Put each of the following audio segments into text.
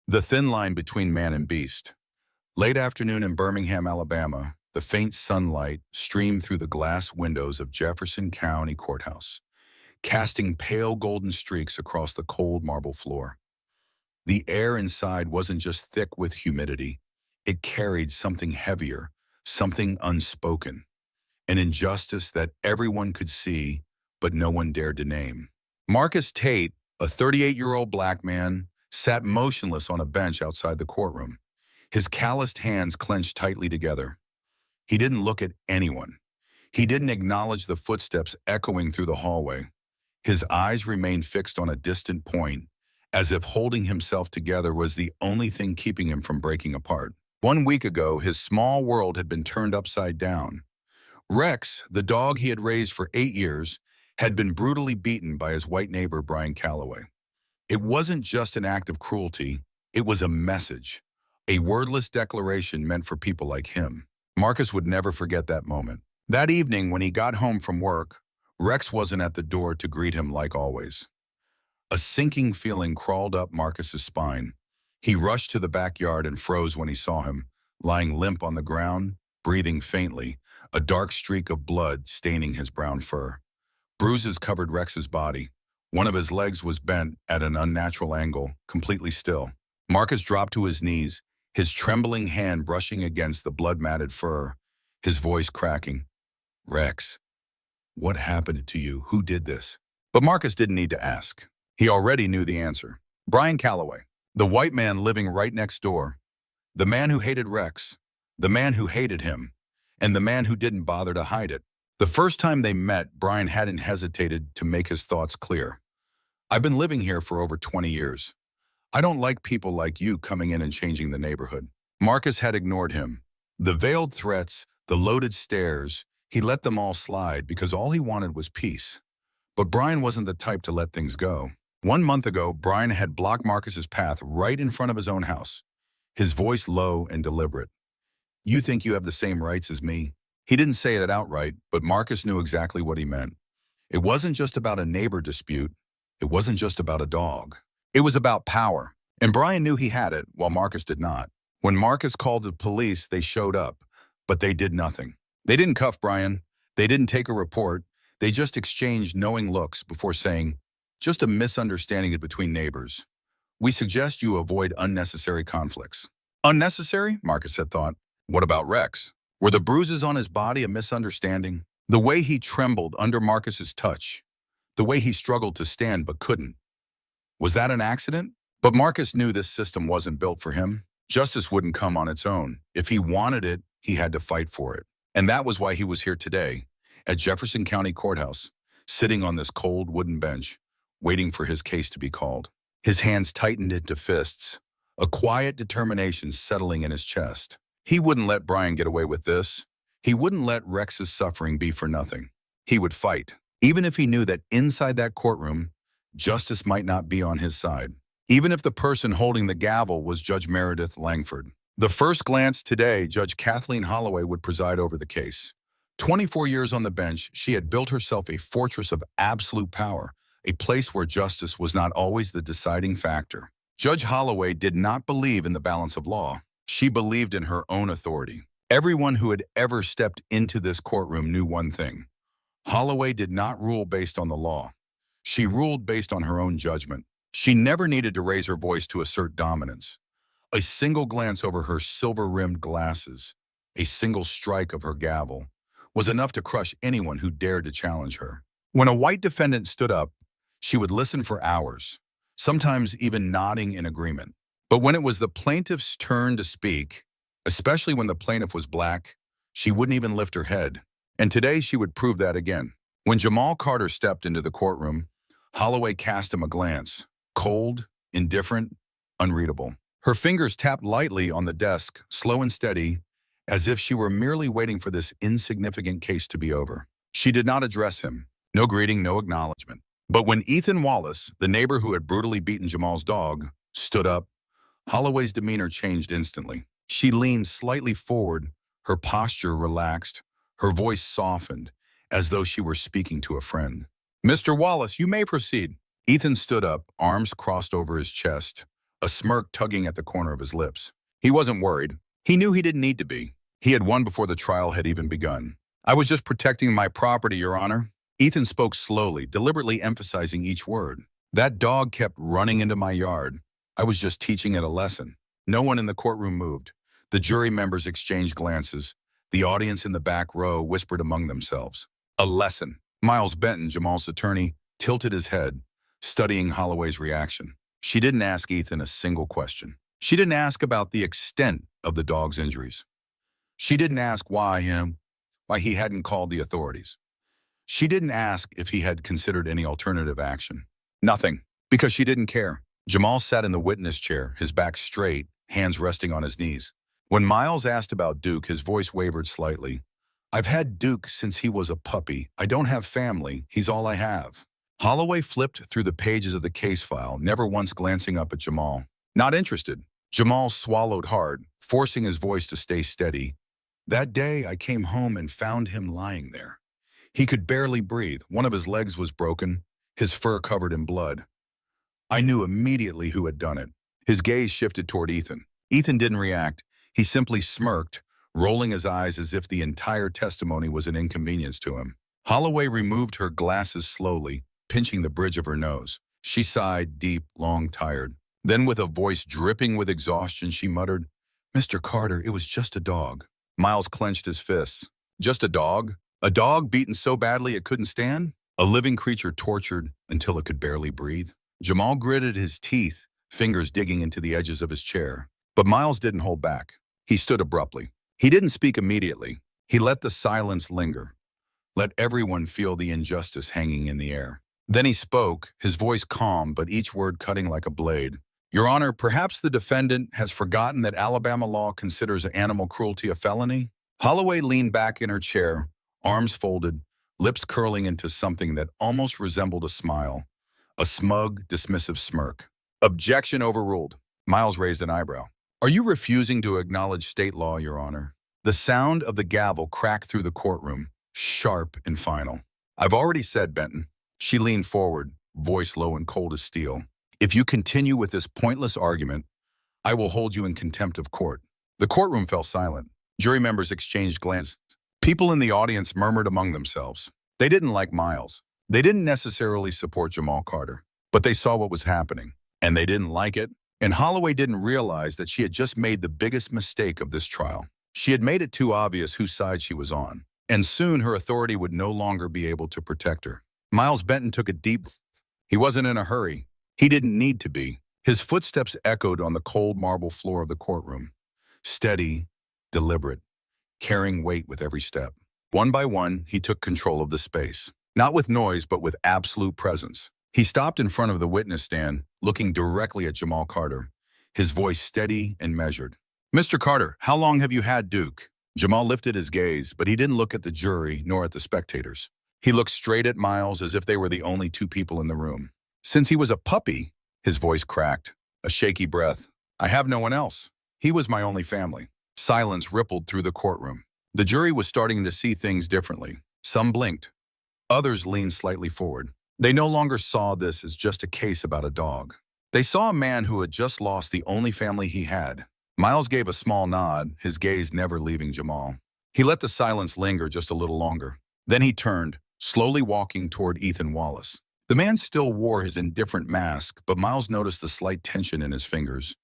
The thin line between man and beast. Late afternoon in Birmingham, Alabama, the faint sunlight streamed through the glass windows of Jefferson County Courthouse, casting pale golden streaks across the cold marble floor. The air inside wasn't just thick with humidity. It carried something heavier, something unspoken, an injustice that everyone could see, but no one dared to name. Marcus Tate, a 38-year-old black man, sat motionless on a bench outside the courtroom, his calloused hands clenched tightly together. He didn't look at anyone. He didn't acknowledge the footsteps echoing through the hallway. His eyes remained fixed on a distant point, as if holding himself together was the only thing keeping him from breaking apart. 1 week ago, his small world had been turned upside down. Rex, the dog he had raised for 8 years, had been brutally beaten by his white neighbor, Brian Calloway. It wasn't just an act of cruelty, it was a message, a wordless declaration meant for people like him. Marcus would never forget that moment. That evening, when he got home from work, Rex wasn't at the door to greet him like always. A sinking feeling crawled up Marcus's spine. He rushed to the backyard and froze when he saw him, lying limp on the ground, breathing faintly, a dark streak of blood staining his brown fur. Bruises covered Rex's body. One of his legs was bent at an unnatural angle, completely still. Marcus dropped to his knees, his trembling hand brushing against the blood-matted fur, his voice cracking. "Rex, what happened to you? Who did this?" But Marcus didn't need to ask. He already knew the answer. Brian Calloway, the white man living right next door, the man who hated Rex, the man who hated him, and the man who didn't bother to hide it. The first time they met, Brian hadn't hesitated to make his thoughts clear. "I've been living here for over 20 years. I don't like people like you coming in and changing the neighborhood." Marcus had ignored him. The veiled threats, the loaded stares, he let them all slide because all he wanted was peace. But Brian wasn't the type to let things go. 1 month ago, Brian had blocked Marcus's path right in front of his own house, his voice low and deliberate. "You think you have the same rights as me?" He didn't say it outright, but Marcus knew exactly what he meant. It wasn't just about a neighbor dispute. It wasn't just about a dog. It was about power. And Brian knew he had it, while Marcus did not. When Marcus called the police, they showed up, but they did nothing. They didn't cuff Brian. They didn't take a report. They just exchanged knowing looks before saying, "Just a misunderstanding between neighbors. We suggest you avoid unnecessary conflicts." Unnecessary? Marcus had thought. What about Rex? Were the bruises on his body a misunderstanding? The way he trembled under Marcus's touch, the way he struggled to stand but couldn't. Was that an accident? But Marcus knew this system wasn't built for him. Justice wouldn't come on its own. If he wanted it, he had to fight for it. And that was why he was here today, at Jefferson County Courthouse, sitting on this cold wooden bench, waiting for his case to be called. His hands tightened into fists, a quiet determination settling in his chest. He wouldn't let Brian get away with this. He wouldn't let Rex's suffering be for nothing. He would fight, even if he knew that inside that courtroom, justice might not be on his side. Even if the person holding the gavel was Judge Meredith Langford. The first glance today, Judge Kathleen Holloway would preside over the case. 24 years on the bench, she had built herself a fortress of absolute power, a place where justice was not always the deciding factor. Judge Holloway did not believe in the balance of law. She believed in her own authority. Everyone who had ever stepped into this courtroom knew one thing. Holloway did not rule based on the law. She ruled based on her own judgment. She never needed to raise her voice to assert dominance. A single glance over her silver-rimmed glasses, a single strike of her gavel, was enough to crush anyone who dared to challenge her. When a white defendant stood up, she would listen for hours, sometimes even nodding in agreement. But when it was the plaintiff's turn to speak, especially when the plaintiff was black, she wouldn't even lift her head. And today she would prove that again. When Jamal Carter stepped into the courtroom, Holloway cast him a glance, cold, indifferent, unreadable. Her fingers tapped lightly on the desk, slow and steady, as if she were merely waiting for this insignificant case to be over. She did not address him. No greeting, no acknowledgement. But when Ethan Wallace, the neighbor who had brutally beaten Jamal's dog, stood up, Holloway's demeanor changed instantly. She leaned slightly forward, her posture relaxed, her voice softened, as though she were speaking to a friend. "Mr. Wallace, you may proceed." Ethan stood up, arms crossed over his chest, a smirk tugging at the corner of his lips. He wasn't worried. He knew he didn't need to be. He had won before the trial had even begun. "I was just protecting my property, Your Honor." Ethan spoke slowly, deliberately emphasizing each word. "That dog kept running into my yard. I was just teaching it a lesson." No one in the courtroom moved. The jury members exchanged glances. The audience in the back row whispered among themselves. "A lesson." Miles Benton, Jamal's attorney, tilted his head, studying Holloway's reaction. She didn't ask Ethan a single question. She didn't ask about the extent of the dog's injuries. She didn't ask why he hadn't called the authorities. She didn't ask if he had considered any alternative action. Nothing, because she didn't care. Jamal sat in the witness chair, his back straight, hands resting on his knees. When Miles asked about Duke, his voice wavered slightly. "I've had Duke since he was a puppy. I don't have family. He's all I have." Holloway flipped through the pages of the case file, never once glancing up at Jamal. "Not interested." Jamal swallowed hard, forcing his voice to stay steady. "That day, I came home and found him lying there. He could barely breathe. One of his legs was broken, his fur covered in blood. I knew immediately who had done it." His gaze shifted toward Ethan. Ethan didn't react. He simply smirked, rolling his eyes as if the entire testimony was an inconvenience to him. Holloway removed her glasses slowly, pinching the bridge of her nose. She sighed, deep, long, tired. Then with a voice dripping with exhaustion, she muttered, "Mr. Carter, it was just a dog." Miles clenched his fists. "Just a dog? A dog beaten so badly it couldn't stand? A living creature tortured until it could barely breathe?" Jamal gritted his teeth, fingers digging into the edges of his chair. But Miles didn't hold back. He stood abruptly. He didn't speak immediately. He let the silence linger. Let everyone feel the injustice hanging in the air. Then he spoke, his voice calm, but each word cutting like a blade. "Your Honor, perhaps the defendant has forgotten that Alabama law considers animal cruelty a felony?" Holloway leaned back in her chair, arms folded, lips curling into something that almost resembled a smile. A smug, dismissive smirk. "Objection overruled." Miles raised an eyebrow. "Are you refusing to acknowledge state law, Your Honor?" The sound of the gavel cracked through the courtroom, sharp and final. "I've already said, Benton." She leaned forward, voice low and cold as steel. "If you continue with this pointless argument, I will hold you in contempt of court." The courtroom fell silent. Jury members exchanged glances. People in the audience murmured among themselves. They didn't like Miles. They didn't necessarily support Jamal Carter, but they saw what was happening, and they didn't like it. And Holloway didn't realize that she had just made the biggest mistake of this trial. She had made it too obvious whose side she was on, and soon her authority would no longer be able to protect her. Miles Benton took a deep breath. He wasn't in a hurry. He didn't need to be. His footsteps echoed on the cold marble floor of the courtroom. Steady, deliberate, carrying weight with every step. One by one, he took control of the space. Not with noise, but with absolute presence. He stopped in front of the witness stand, looking directly at Jamal Carter, his voice steady and measured. "Mr. Carter, how long have you had Duke?" Jamal lifted his gaze, but he didn't look at the jury nor at the spectators. He looked straight at Miles as if they were the only two people in the room. "Since he was a puppy," his voice cracked, a shaky breath. "I have no one else. He was my only family." Silence rippled through the courtroom. The jury was starting to see things differently. Some blinked. Others leaned slightly forward. They no longer saw this as just a case about a dog. They saw a man who had just lost the only family he had. Miles gave a small nod, his gaze never leaving Jamal. He let the silence linger just a little longer. Then he turned, slowly walking toward Ethan Wallace. The man still wore his indifferent mask, but Miles noticed the slight tension in his fingers,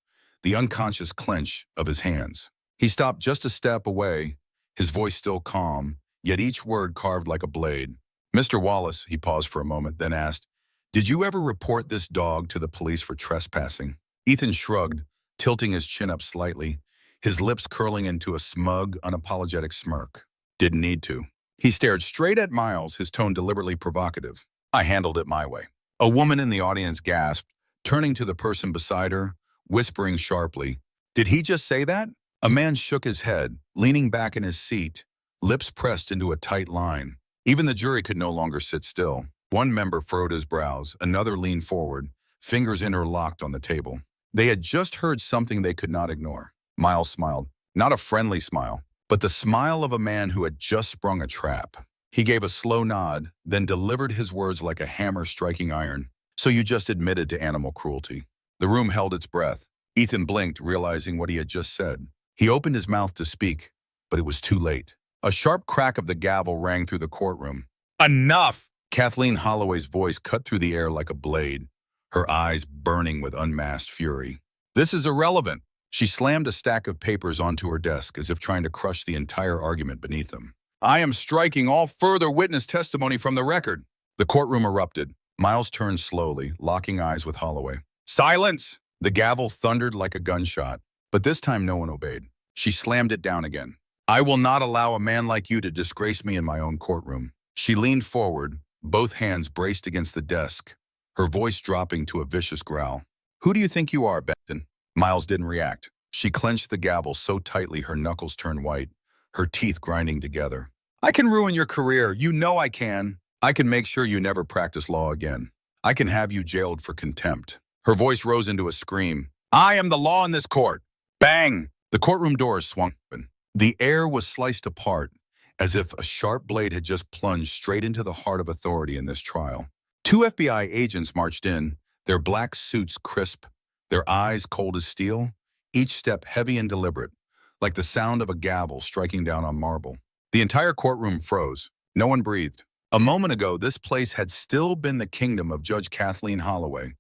the unconscious clench of his hands. He stopped just a step away, his voice still calm, yet each word carved like a blade. "Mr. Wallace," he paused for a moment, then asked, "did you ever report this dog to the police for trespassing?" Ethan shrugged, tilting his chin up slightly, his lips curling into a smug, unapologetic smirk. "Didn't need to." He stared straight at Miles, his tone deliberately provocative. "I handled it my way." A woman in the audience gasped, turning to the person beside her, whispering sharply, "Did he just say that?" A man shook his head, leaning back in his seat, lips pressed into a tight line. Even the jury could no longer sit still. One member furrowed his brows, another leaned forward, fingers interlocked on the table. They had just heard something they could not ignore. Miles smiled, not a friendly smile, but the smile of a man who had just sprung a trap. He gave a slow nod, then delivered his words like a hammer striking iron. "So you just admitted to animal cruelty." The room held its breath. Ethan blinked, realizing what he had just said. He opened his mouth to speak, but it was too late. A sharp crack of the gavel rang through the courtroom. Enough! Kathleen Holloway's voice cut through the air like a blade, her eyes burning with unmasked fury. This is irrelevant. She slammed a stack of papers onto her desk as if trying to crush the entire argument beneath them. I am striking all further witness testimony from the record. The courtroom erupted. Miles turned slowly, locking eyes with Holloway. Silence! The gavel thundered like a gunshot, but this time no one obeyed. She slammed it down again. I will not allow a man like you to disgrace me in my own courtroom. She leaned forward, both hands braced against the desk, her voice dropping to a vicious growl. Who do you think you are, Benton? Miles didn't react. She clenched the gavel so tightly her knuckles turned white, her teeth grinding together. I can ruin your career. You know I can. I can make sure you never practice law again. I can have you jailed for contempt. Her voice rose into a scream. I am the law in this court. Bang! The courtroom doors swung open. The air was sliced apart, as if a sharp blade had just plunged straight into the heart of authority in this trial. 2 FBI agents marched in, their black suits crisp, their eyes cold as steel, each step heavy and deliberate, like the sound of a gavel striking down on marble. The entire courtroom froze. No one breathed. A moment ago, this place had still been the kingdom of Judge Kathleen Holloway,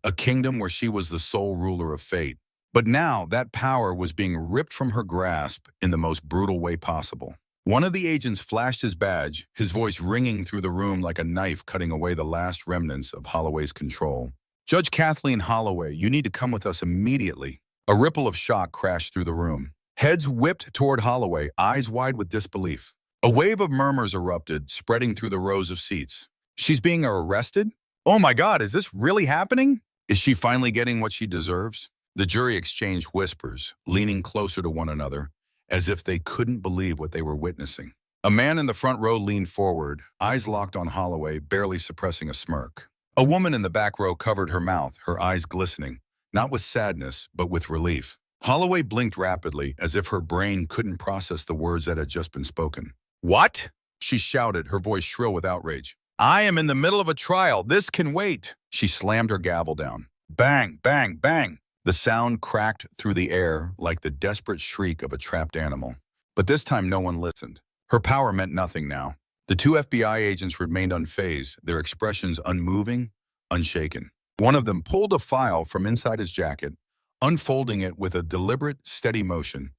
a kingdom where she was the sole ruler of fate. But now that power was being ripped from her grasp in the most brutal way possible. One of the agents flashed his badge, his voice ringing through the room like a knife cutting away the last remnants of Holloway's control. Judge Kathleen Holloway, you need to come with us immediately. A ripple of shock crashed through the room. Heads whipped toward Holloway, eyes wide with disbelief. A wave of murmurs erupted, spreading through the rows of seats. She's being arrested? Oh my God, is this really happening? Is she finally getting what she deserves? The jury exchanged whispers, leaning closer to one another, as if they couldn't believe what they were witnessing. A man in the front row leaned forward, eyes locked on Holloway, barely suppressing a smirk. A woman in the back row covered her mouth, her eyes glistening, not with sadness, but with relief. Holloway blinked rapidly, as if her brain couldn't process the words that had just been spoken. What? She shouted, her voice shrill with outrage. I am in the middle of a trial. This can wait. She slammed her gavel down. Bang, bang, bang. The sound cracked through the air like the desperate shriek of a trapped animal. But this time no one listened. Her power meant nothing now. The 2 FBI agents remained unfazed, their expressions unmoving, unshaken. One of them pulled a file from inside his jacket, unfolding it with a deliberate, steady motion,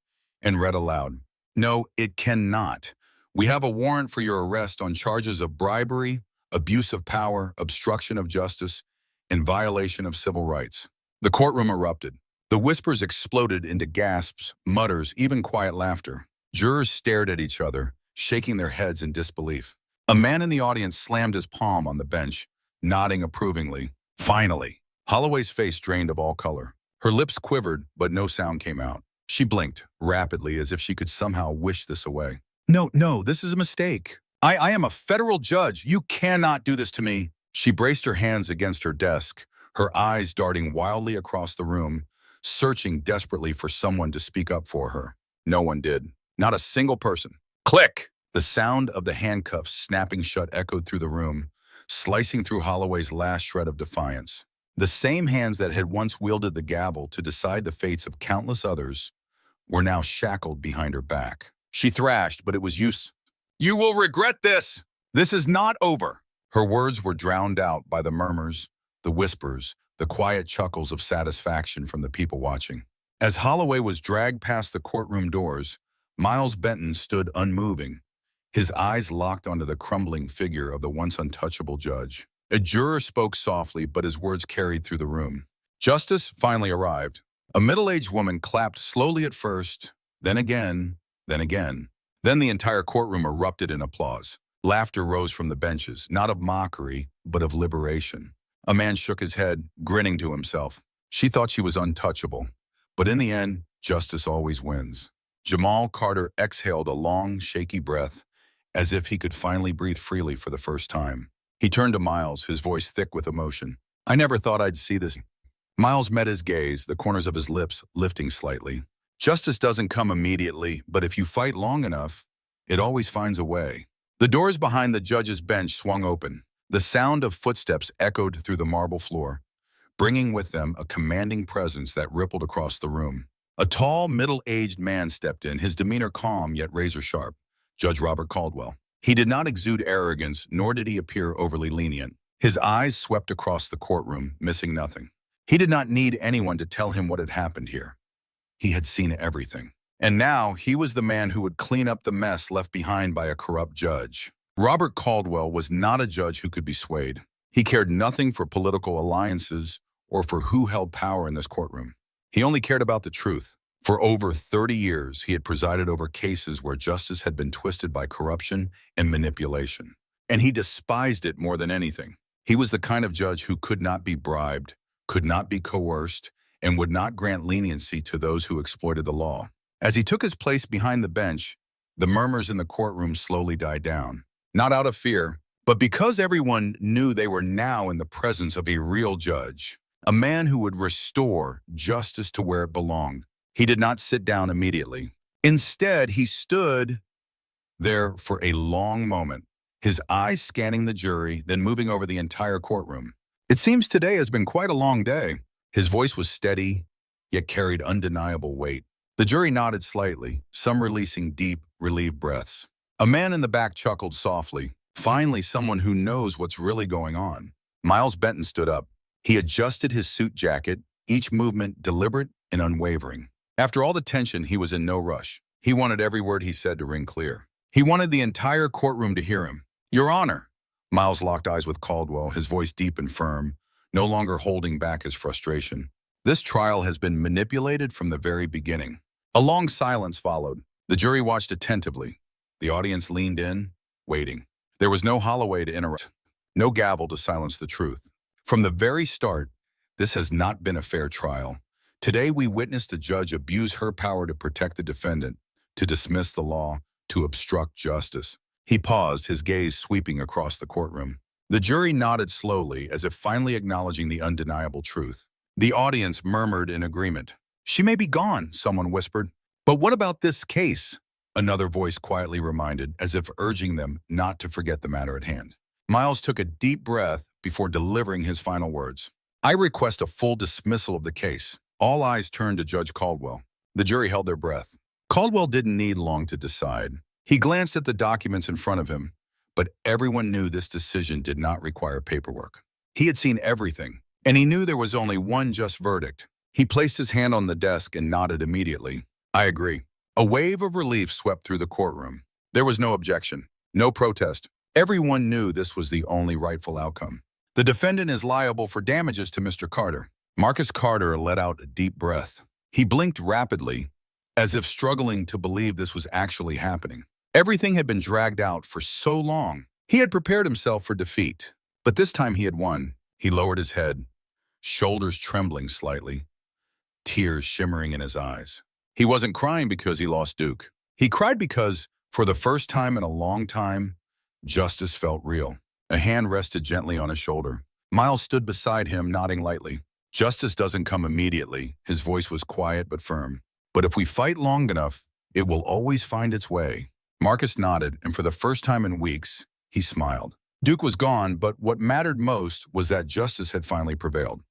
and read aloud. No, it cannot. We have a warrant for your arrest on charges of bribery, abuse of power, obstruction of justice, and violation of civil rights. The courtroom erupted. The whispers exploded into gasps, mutters, even quiet laughter. Jurors stared at each other, shaking their heads in disbelief. A man in the audience slammed his palm on the bench, nodding approvingly. Finally! Holloway's face drained of all color. Her lips quivered, but no sound came out. She blinked, rapidly, as if she could somehow wish this away. No, this is a mistake. I am a federal judge. You cannot do this to me. She braced her hands against her desk, her eyes darting wildly across the room, searching desperately for someone to speak up for her. No one did. Not a single person. Click! The sound of the handcuffs snapping shut echoed through the room, slicing through Holloway's last shred of defiance. The same hands that had once wielded the gavel to decide the fates of countless others were now shackled behind her back. She thrashed, but it was useless. You will regret this! This is not over! Her words were drowned out by the murmurs, the whispers, the quiet chuckles of satisfaction from the people watching. As Holloway was dragged past the courtroom doors, Miles Benton stood unmoving, his eyes locked onto the crumbling figure of the once untouchable judge. A juror spoke softly, but his words carried through the room. Justice finally arrived. A middle-aged woman clapped slowly at first, then again, then again. Then the entire courtroom erupted in applause. Laughter rose from the benches, not of mockery, but of liberation. A man shook his head, grinning to himself. She thought she was untouchable. But in the end, justice always wins. Jamal Carter exhaled a long, shaky breath, as if he could finally breathe freely for the first time. He turned to Miles, his voice thick with emotion. I never thought I'd see this. Miles met his gaze, the corners of his lips lifting slightly. Justice doesn't come immediately, but if you fight long enough, it always finds a way. The doors behind the judge's bench swung open. The sound of footsteps echoed through the marble floor, bringing with them a commanding presence that rippled across the room. A tall, middle-aged man stepped in, his demeanor calm yet razor-sharp. Judge Robert Caldwell. He did not exude arrogance, nor did he appear overly lenient. His eyes swept across the courtroom, missing nothing. He did not need anyone to tell him what had happened here. He had seen everything. And now he was the man who would clean up the mess left behind by a corrupt judge. Robert Caldwell was not a judge who could be swayed. He cared nothing for political alliances or for who held power in this courtroom. He only cared about the truth. For over 30 years, he had presided over cases where justice had been twisted by corruption and manipulation. And he despised it more than anything. He was the kind of judge who could not be bribed, could not be coerced, and would not grant leniency to those who exploited the law. As he took his place behind the bench, the murmurs in the courtroom slowly died down. Not out of fear, but because everyone knew they were now in the presence of a real judge, a man who would restore justice to where it belonged. He did not sit down immediately. Instead, he stood there for a long moment, his eyes scanning the jury, then moving over the entire courtroom. It seems today has been quite a long day. His voice was steady, yet carried undeniable weight. The jury nodded slightly, some releasing deep, relieved breaths. A man in the back chuckled softly. Finally, someone who knows what's really going on. Miles Benton stood up. He adjusted his suit jacket, each movement deliberate and unwavering. After all the tension, he was in no rush. He wanted every word he said to ring clear. He wanted the entire courtroom to hear him. "Your Honor." Miles locked eyes with Caldwell, his voice deep and firm, no longer holding back his frustration. "This trial has been manipulated from the very beginning." A long silence followed. The jury watched attentively. The audience leaned in, waiting. There was no Holloway to interrupt, no gavel to silence the truth. From the very start, this has not been a fair trial. Today, we witnessed a judge abuse her power to protect the defendant, to dismiss the law, to obstruct justice. He paused, his gaze sweeping across the courtroom. The jury nodded slowly, as if finally acknowledging the undeniable truth. The audience murmured in agreement. "She may be gone," someone whispered. "But what about this case?" Another voice quietly reminded, as if urging them not to forget the matter at hand. Miles took a deep breath before delivering his final words. "I request a full dismissal of the case." All eyes turned to Judge Caldwell. The jury held their breath. Caldwell didn't need long to decide. He glanced at the documents in front of him, but everyone knew this decision did not require paperwork. He had seen everything, and he knew there was only one just verdict. He placed his hand on the desk and nodded immediately. "I agree." A wave of relief swept through the courtroom. There was no objection, no protest. Everyone knew this was the only rightful outcome. "The defendant is liable for damages to Mr. Carter." Marcus Carter let out a deep breath. He blinked rapidly, as if struggling to believe this was actually happening. Everything had been dragged out for so long. He had prepared himself for defeat, but this time he had won. He lowered his head, shoulders trembling slightly, tears shimmering in his eyes. He wasn't crying because he lost Duke. He cried because, for the first time in a long time, justice felt real. A hand rested gently on his shoulder. Miles stood beside him, nodding lightly. "Justice doesn't come immediately." His voice was quiet but firm. "But if we fight long enough, it will always find its way." Marcus nodded, and for the first time in weeks, he smiled. Duke was gone, but what mattered most was that justice had finally prevailed.